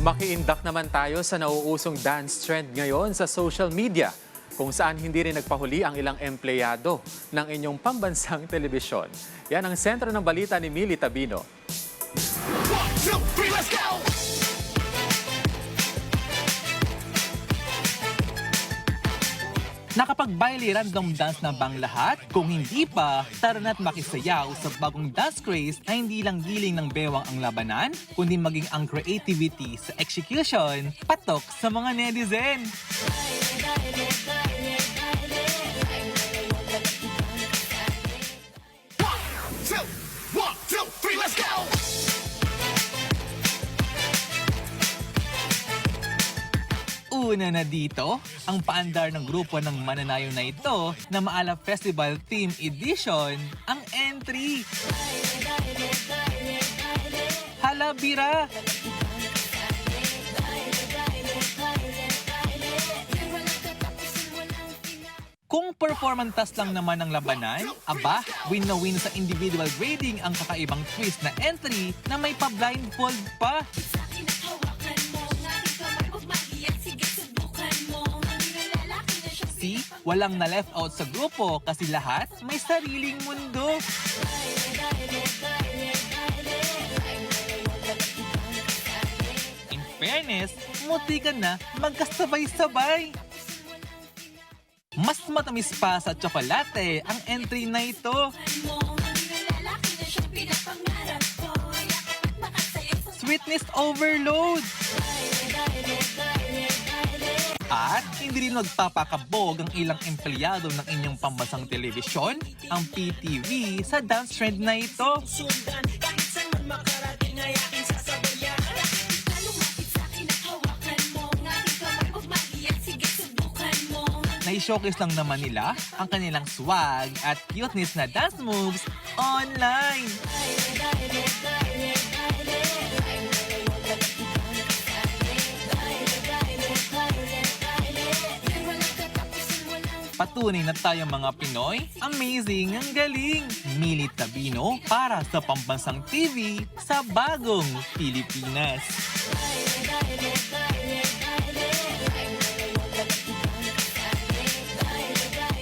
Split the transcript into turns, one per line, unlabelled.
Makiindak naman tayo sa nauusong dance trend ngayon sa social media, kung saan hindi rin nagpahuli ang ilang empleyado ng inyong pambansang telebisyon. Yan ang sentro ng balita ni Millie Tabino.
1, 2, 3, let's go!
Nakapag-baile random dance na bang lahat? Kung hindi pa, tara na't makisayaw sa bagong dance craze na hindi lang giling ng bewang ang labanan, kundi maging ang creativity sa execution, patok sa mga netizen.
One, two, three, let's go!
Una na dito, ang paandar ng grupo ng mananayo na ito na Maala Festival Team Edition, ang entry. Hala, bira! Kung performance task lang naman ang labanan, aba, win na win sa individual grading ang kakaibang twist na entry na may pa-blindfold pa. See, walang na-left out sa grupo kasi lahat may sariling mundo. In fairness, muti ka na magkasabay-sabay. Mas matamis pa sa tsokolate ang entry na ito. Sweetness overload. At hindi rin nagpapakabog ang ilang empleyado ng inyong pambansang telebisyon, ang PTV, sa dance trend na ito. Nai-showcase lang naman nila ang kanilang swag at cuteness na dance moves online. Patunay na tayo mga Pinoy, amazing ang galing! Millie Tabino para sa Pambansang TV sa Bagong Pilipinas.